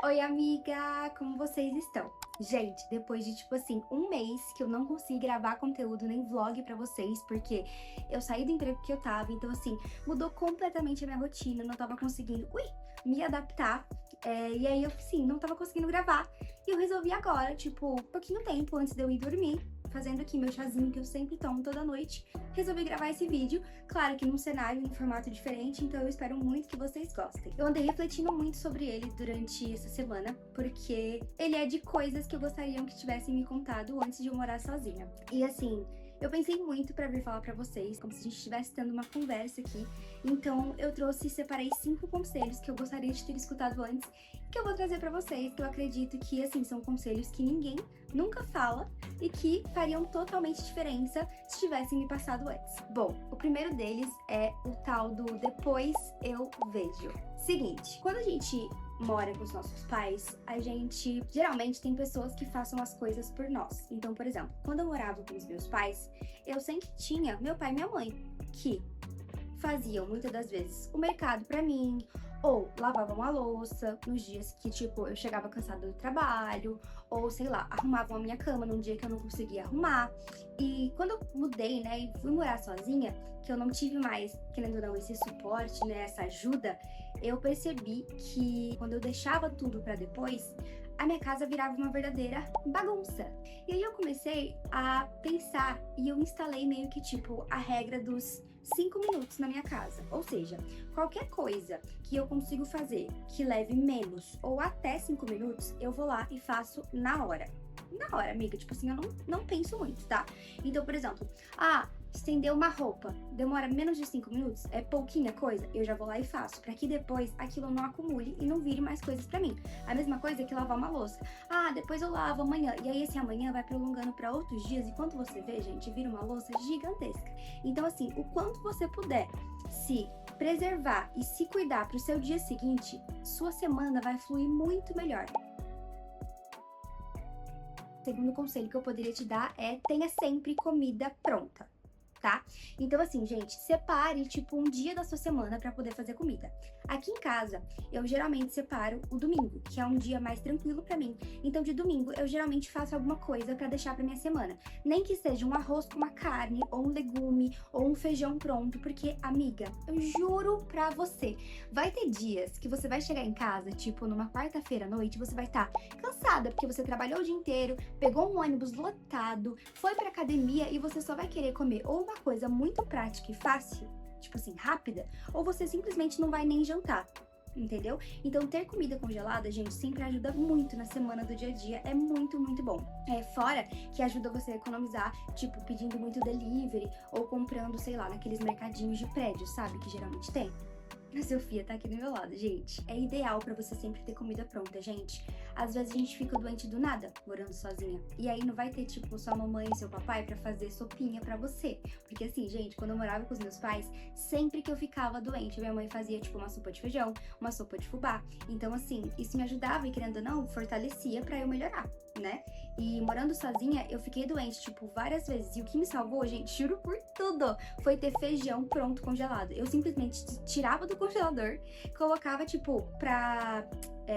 Oi, amiga! Como vocês estão? Gente, depois de, tipo assim, um mês que eu não consegui gravar conteúdo nem vlog pra vocês, porque eu saí do emprego que eu tava, então, assim, mudou completamente a minha rotina, eu não tava conseguindo, me adaptar. E aí, eu, sim, não tava conseguindo gravar. E eu resolvi agora, tipo, pouquinho tempo antes de eu ir dormir, fazendo aqui meu chazinho que eu sempre tomo toda noite, resolvi gravar esse vídeo, claro que num cenário, num formato diferente, então eu espero muito que vocês gostem. Eu andei refletindo muito sobre ele durante essa semana, porque ele é de coisas que eu gostaria que tivessem me contado antes de eu morar sozinha. E assim, eu pensei muito pra vir falar pra vocês, como se a gente estivesse tendo uma conversa aqui. Então eu separei 5 conselhos que eu gostaria de ter escutado antes, que eu vou trazer pra vocês, que eu acredito que, assim, são conselhos que ninguém nunca fala e que fariam totalmente diferença se tivessem me passado antes. Bom, o primeiro deles é o tal do depois eu vejo. Seguinte, quando a gente mora com os nossos pais, a gente geralmente tem pessoas que façam as coisas por nós. Então, por exemplo, quando eu morava com os meus pais, eu sempre tinha meu pai e minha mãe, que faziam muitas das vezes o mercado pra mim, ou lavavam a louça nos dias que, tipo, eu chegava cansada do trabalho, ou sei lá, arrumavam a minha cama num dia que eu não conseguia arrumar. E quando eu mudei, né, e fui morar sozinha, que eu não tive mais, querendo ou não, esse suporte, né, essa ajuda, eu percebi que quando eu deixava tudo pra depois, a minha casa virava uma verdadeira bagunça. E aí eu comecei a pensar e eu instalei meio que tipo a regra dos 5 minutos na minha casa. Ou seja, qualquer coisa que eu consigo fazer que leve menos ou até 5 minutos, eu vou lá e faço na hora. Na hora, amiga, tipo assim, eu não penso muito, tá? Então, por exemplo, estender uma roupa demora menos de 5 minutos, é pouquinha coisa, eu já vou lá e faço, pra que depois aquilo não acumule e não vire mais coisas pra mim. A mesma coisa que lavar uma louça. Depois eu lavo amanhã, e aí esse amanhã vai prolongando pra outros dias, e quando você vê, gente, vira uma louça gigantesca. Então, assim, o quanto você puder se preservar e se cuidar pro seu dia seguinte, sua semana vai fluir muito melhor. O segundo conselho que eu poderia te dar é: tenha sempre comida pronta, tá? Então, assim, gente, separe, tipo, um dia da sua semana pra poder fazer comida. Aqui em casa, eu geralmente separo o domingo, que é um dia mais tranquilo pra mim. Então, de domingo, eu geralmente faço alguma coisa pra deixar pra minha semana. Nem que seja um arroz com uma carne, ou um legume, ou um feijão pronto, porque, amiga, eu juro pra você, vai ter dias que você vai chegar em casa, tipo, numa quarta-feira à noite, você vai estar cansada, porque você trabalhou o dia inteiro, pegou um ônibus lotado, foi pra academia e você só vai querer comer ou uma coisa muito prática e fácil, tipo assim, rápida, ou você simplesmente não vai nem jantar, entendeu? Então, ter comida congelada, gente, sempre ajuda muito na semana do dia a dia, é muito, muito bom. Fora que ajuda você a economizar, tipo, pedindo muito delivery ou comprando, sei lá, naqueles mercadinhos de prédio, sabe, que geralmente tem. A Sofia tá aqui do meu lado, gente. É ideal pra você sempre ter comida pronta, gente. Às vezes a gente fica doente do nada, morando sozinha. E aí não vai ter, tipo, sua mamãe e seu papai pra fazer sopinha pra você. Porque assim, gente, quando eu morava com os meus pais, sempre que eu ficava doente, minha mãe fazia, tipo, uma sopa de feijão, uma sopa de fubá. Então, assim, isso me ajudava e, querendo ou não, fortalecia pra eu melhorar, né? E morando sozinha, eu fiquei doente, tipo, várias vezes. E o que me salvou, gente, juro por tudo, foi ter feijão pronto congelado. Eu simplesmente tirava do congelador, colocava, tipo, pra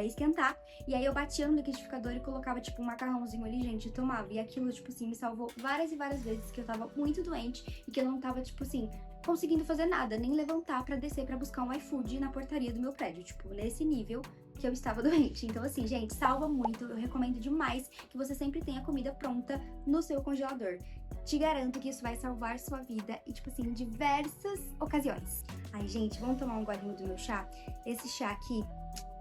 esquentar, e aí eu batia no liquidificador e colocava, tipo, um macarrãozinho ali, gente, e tomava. E aquilo, tipo assim, me salvou várias e várias vezes que eu tava muito doente e que eu não tava, tipo assim, conseguindo fazer nada, nem levantar pra descer pra buscar um iFood na portaria do meu prédio, tipo, nesse nível que eu estava doente. Então, assim, gente, salva muito. Eu recomendo demais que você sempre tenha comida pronta no seu congelador. Te garanto que isso vai salvar sua vida e, tipo assim, em diversas ocasiões. Ai, gente, vamos tomar um golinho do meu chá? Esse chá aqui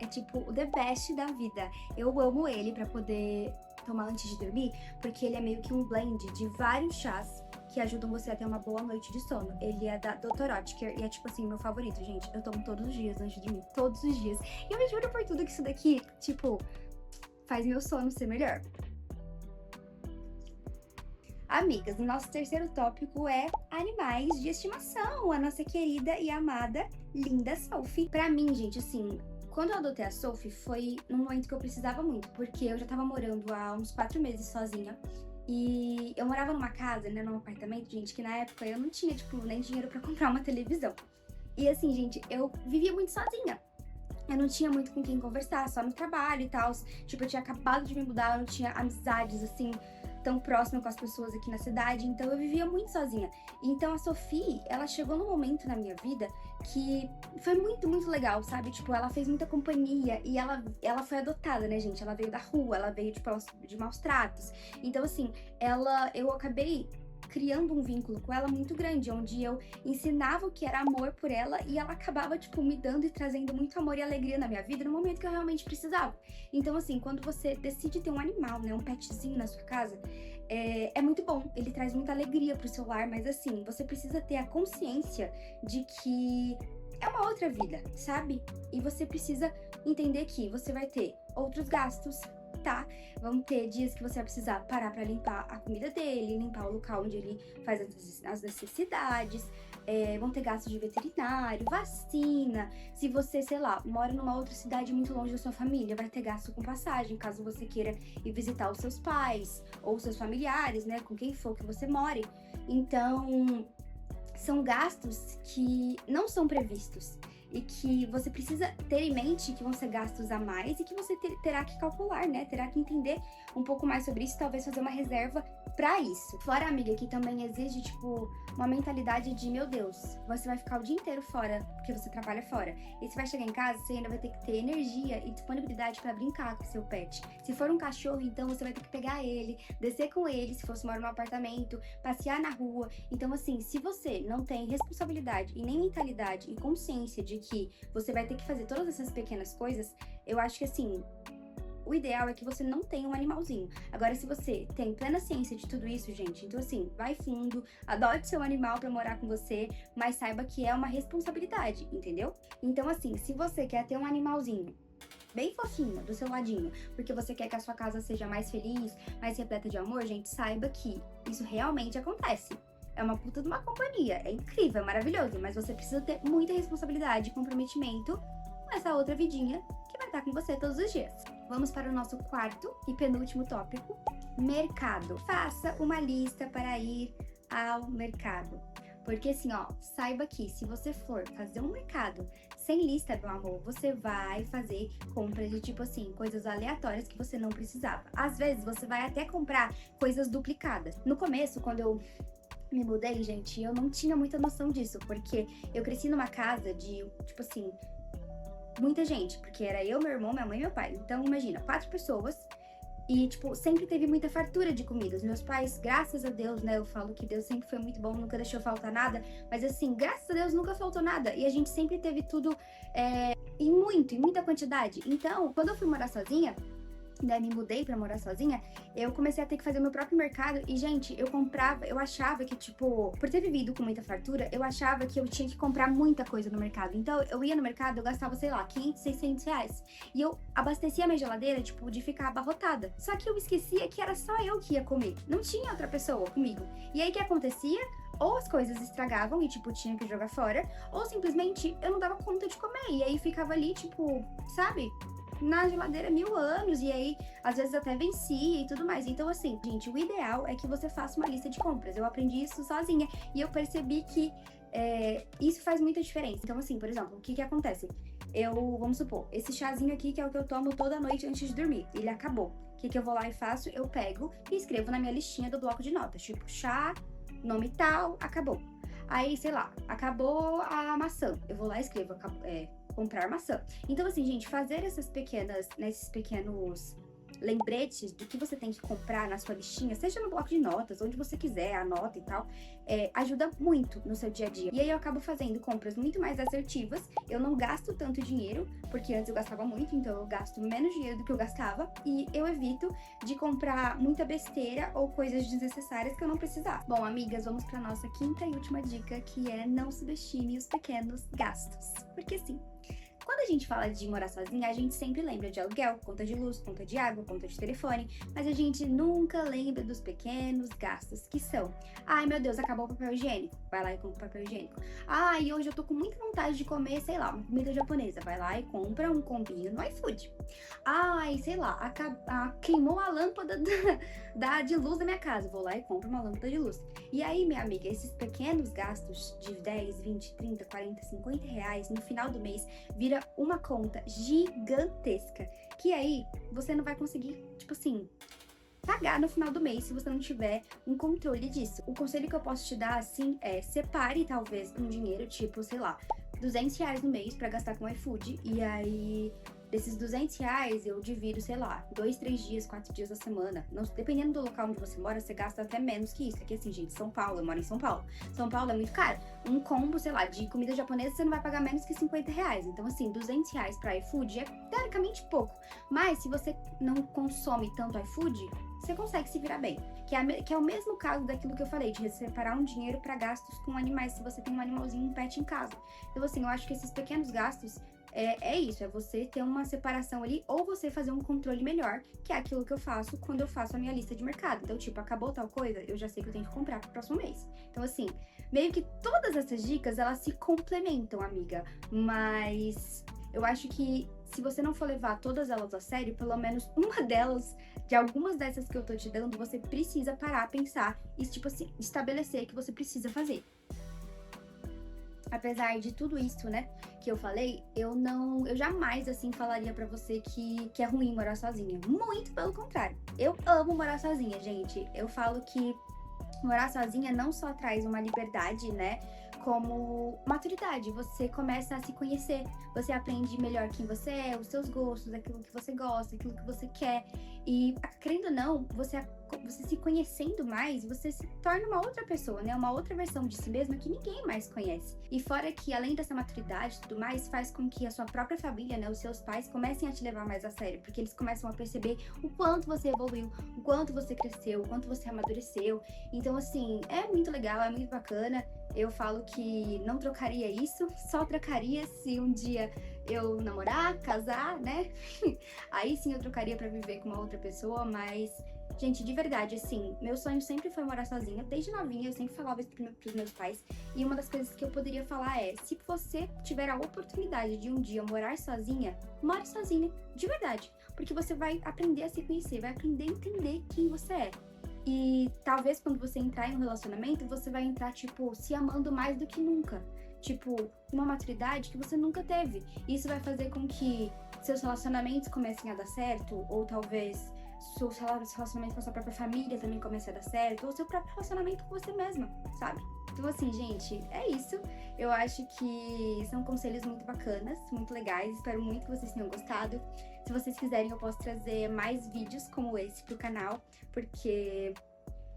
é, tipo, o the best da vida. Eu amo ele pra poder tomar antes de dormir, porque ele é meio que um blend de vários chás que ajudam você a ter uma boa noite de sono. Ele é da Dr. Oetker e é, tipo assim, meu favorito, gente. Eu tomo todos os dias antes de dormir, todos os dias. E eu me juro por tudo que isso daqui, tipo, faz meu sono ser melhor. Amigas, o nosso terceiro tópico é animais de estimação, a nossa querida e amada linda Sophie. Pra mim, gente, assim, quando eu adotei a Sophie foi num momento que eu precisava muito, porque eu já tava morando há uns 4 meses sozinha. E eu morava numa casa, né, num apartamento, gente, que na época eu não tinha, tipo, nem dinheiro pra comprar uma televisão. E assim, gente, eu vivia muito sozinha. eu não tinha muito com quem conversar, só no trabalho e tal. Tipo, eu tinha acabado de me mudar, eu não tinha amizades, assim, tão próxima com as pessoas aqui na cidade, então eu vivia muito sozinha. Então a Sophie, ela chegou num momento na minha vida que foi muito, muito legal, sabe? Tipo, ela fez muita companhia e ela foi adotada, né, gente? Ela veio da rua, ela veio, tipo, de maus tratos. Então, assim, eu acabei criando um vínculo com ela muito grande, onde eu ensinava o que era amor por ela e ela acabava, tipo, me dando e trazendo muito amor e alegria na minha vida no momento que eu realmente precisava. Então, assim, quando você decide ter um animal, né, um petzinho na sua casa, é muito bom, ele traz muita alegria pro seu lar, mas assim, você precisa ter a consciência de que é uma outra vida, sabe? E você precisa entender que você vai ter outros gastos, tá? Vão ter dias que você vai precisar parar pra limpar a comida dele, limpar o local onde ele faz as necessidades, vão ter gastos de veterinário, vacina. Se você, sei lá, mora numa outra cidade muito longe da sua família, vai ter gasto com passagem, caso você queira ir visitar os seus pais ou seus familiares, né, com quem for que você more. Então, são gastos que não são previstos e que você precisa ter em mente que vão ser gastos a mais e que você terá que calcular, né? Terá que entender um pouco mais sobre isso, talvez fazer uma reserva pra isso. Fora, amiga, que também exige, tipo, uma mentalidade de, meu Deus, você vai ficar o dia inteiro fora, porque você trabalha fora. E você vai chegar em casa, você ainda vai ter que ter energia e disponibilidade pra brincar com seu pet. Se for um cachorro, então você vai ter que pegar ele, descer com ele, se fosse morar num apartamento, passear na rua. Então, assim, se você não tem responsabilidade e nem mentalidade e consciência de que você vai ter que fazer todas essas pequenas coisas, eu acho que, assim, o ideal é que você não tenha um animalzinho. Agora, se você tem plena ciência de tudo isso, gente, então assim, vai fundo, adote seu animal pra morar com você, mas saiba que é uma responsabilidade, entendeu? Então, assim, se você quer ter um animalzinho bem fofinho do seu ladinho, porque você quer que a sua casa seja mais feliz, mais repleta de amor, gente, saiba que isso realmente acontece. É uma puta de uma companhia, é incrível, é maravilhoso, mas você precisa ter muita responsabilidade e comprometimento com essa outra vidinha que vai estar com você todos os dias. Vamos para o nosso quarto e penúltimo tópico, mercado. Faça uma lista para ir ao mercado. Porque assim, ó, saiba que se você for fazer um mercado sem lista, meu amor, você vai fazer compras de tipo assim, coisas aleatórias que você não precisava. Às vezes você vai até comprar coisas duplicadas. No começo, quando eu me mudei, gente, eu não tinha muita noção disso, porque eu cresci numa casa de, tipo assim, muita gente, porque era eu, meu irmão, minha mãe e meu pai. Então, imagina, 4 pessoas e, tipo, sempre teve muita fartura de comidas. Meus pais, graças a Deus, né, eu falo que Deus sempre foi muito bom, nunca deixou faltar nada, mas assim, graças a Deus nunca faltou nada. E a gente sempre teve tudo em muita quantidade. Então, quando eu fui morar sozinha, né, me mudei pra morar sozinha, eu comecei a ter que fazer meu próprio mercado e, gente, eu achava que, tipo, por ter vivido com muita fartura, eu achava que eu tinha que comprar muita coisa no mercado. Então, eu ia no mercado, eu gastava, sei lá, 500, 600 reais. E eu abastecia a minha geladeira, tipo, de ficar abarrotada. Só que eu esquecia que era só eu que ia comer. Não tinha outra pessoa comigo. E aí, o que acontecia? Ou as coisas estragavam e, tipo, tinha que jogar fora, ou simplesmente eu não dava conta de comer. E aí, ficava ali, tipo, sabe? Na geladeira 1000 anos, e aí às vezes até vencia e tudo mais. Então, assim, gente, o ideal é que você faça uma lista de compras. Eu aprendi isso sozinha e eu percebi que isso faz muita diferença. Então, assim, por exemplo, o que acontece? Vamos supor, esse chazinho aqui que é o que eu tomo toda noite antes de dormir, ele acabou. O que eu vou lá e faço? Eu pego e escrevo na minha listinha do bloco de notas, tipo, chá, nome tal, acabou. Aí, sei lá, acabou a maçã. Eu vou lá e escrevo, comprar maçã. Então, assim, gente, fazer esses pequenos lembretes do que você tem que comprar na sua listinha, seja no bloco de notas, onde você quiser, anota e tal, ajuda muito no seu dia a dia. E aí eu acabo fazendo compras muito mais assertivas, eu não gasto tanto dinheiro, porque antes eu gastava muito, então eu gasto menos dinheiro do que eu gastava, e eu evito de comprar muita besteira ou coisas desnecessárias que eu não precisava. Bom, amigas, vamos para nossa quinta e última dica, que é não subestime os pequenos gastos. Porque sim, quando a gente fala de morar sozinha, a gente sempre lembra de aluguel, conta de luz, conta de água, conta de telefone, mas a gente nunca lembra dos pequenos gastos que são: ai meu Deus, acabou o papel higiênico, vai lá e compra o papel higiênico. Ai, hoje eu tô com muita vontade de comer, sei lá, uma comida japonesa, vai lá e compra um combinho no iFood. Ai, sei lá, queimou a lâmpada de luz da minha casa, vou lá e compro uma lâmpada de luz. E aí, minha amiga, esses pequenos gastos de 10, 20, 30, 40, 50 reais no final do mês vira uma conta gigantesca. Que aí você não vai conseguir, tipo assim, pagar no final do mês se você não tiver um controle disso. O conselho que eu posso te dar, assim, é separe talvez um dinheiro, tipo, sei lá, 200 reais no mês pra gastar com iFood. E aí, desses 200 reais, eu divido, sei lá, 2, 3 dias, 4 dias da semana. Não, dependendo do local onde você mora, você gasta até menos que isso. Aqui, assim, gente, São Paulo, eu moro em São Paulo. São Paulo é muito caro. Um combo, sei lá, de comida japonesa, você não vai pagar menos que 50 reais. Então, assim, 200 reais pra iFood é teoricamente pouco. Mas, se você não consome tanto iFood, você consegue se virar bem. Que é o mesmo caso daquilo que eu falei, de separar um dinheiro para gastos com animais, se você tem um animalzinho, um pet em casa. Então, assim, eu acho que esses pequenos gastos é isso, é você ter uma separação ali, ou você fazer um controle melhor, que é aquilo que eu faço quando eu faço a minha lista de mercado. Então, tipo, acabou tal coisa, eu já sei que eu tenho que comprar pro próximo mês. Então, assim, meio que todas essas dicas, elas se complementam, amiga. Mas eu acho que se você não for levar todas elas a sério, pelo menos uma delas, de algumas dessas que eu tô te dando, você precisa parar, pensar e, tipo assim, estabelecer que você precisa fazer. Apesar de tudo isso, né, que eu falei, eu jamais, assim, falaria pra você que é ruim morar sozinha. Muito pelo contrário. Eu amo morar sozinha, gente. Eu falo que morar sozinha não só traz uma liberdade, né, como maturidade. Você começa a se conhecer, você aprende melhor quem você é, os seus gostos, aquilo que você gosta, aquilo que você quer. E, querendo ou não, você se conhecendo mais, você se torna uma outra pessoa, né? Uma outra versão de si mesma que ninguém mais conhece. E fora que, além dessa maturidade e tudo mais, faz com que a sua própria família, né, os seus pais, comecem a te levar mais a sério, porque eles começam a perceber o quanto você evoluiu, o quanto você cresceu, o quanto você amadureceu. Então, assim, é muito legal, é muito bacana. Eu falo que não trocaria isso, só trocaria se um dia eu namorar, casar, né? Aí sim eu trocaria pra viver com uma outra pessoa, mas, gente, de verdade, assim, meu sonho sempre foi morar sozinha. Desde novinha eu sempre falava isso pros meus pais. E uma das coisas que eu poderia falar é, se você tiver a oportunidade de um dia morar sozinha, more sozinha, de verdade. Porque você vai aprender a se conhecer, vai aprender a entender quem você é. E talvez quando você entrar em um relacionamento, você vai entrar, tipo, se amando mais do que nunca. Tipo, uma maturidade que você nunca teve. Isso vai fazer com que seus relacionamentos comecem a dar certo, ou talvez seus relacionamentos com a sua própria família também comecem a dar certo, ou seu próprio relacionamento com você mesma, sabe? Então, assim, gente, é isso. Eu acho que são conselhos muito bacanas, muito legais. Espero muito que vocês tenham gostado. Se vocês quiserem, eu posso trazer mais vídeos como esse pro canal, porque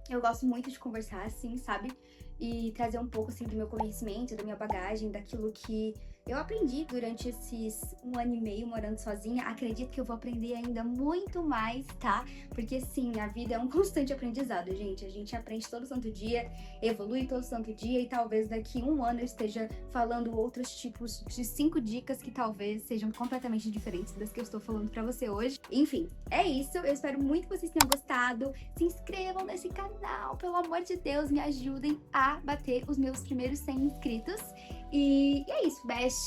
eu gosto muito de conversar, assim, sabe? E trazer um pouco, assim, do meu conhecimento, da minha bagagem, daquilo que eu aprendi durante esses 1 ano e meio morando sozinha. Acredito que eu vou aprender ainda muito mais, tá? Porque, sim, a vida é um constante aprendizado, gente. A gente aprende todo santo dia, evolui todo santo dia, e talvez daqui 1 ano eu esteja falando outros tipos de 5 dicas que talvez sejam completamente diferentes das que eu estou falando pra você hoje. Enfim, é isso. Eu espero muito que vocês tenham gostado. Se inscrevam nesse canal, pelo amor de Deus, me ajudem a bater os meus primeiros 100 inscritos. E é isso, Best.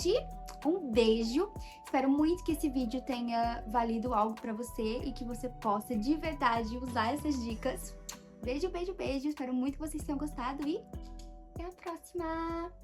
Um beijo. Espero muito que esse vídeo tenha valido algo pra você e que você possa de verdade usar essas dicas. Beijo, beijo, beijo. Espero muito que vocês tenham gostado e até a próxima!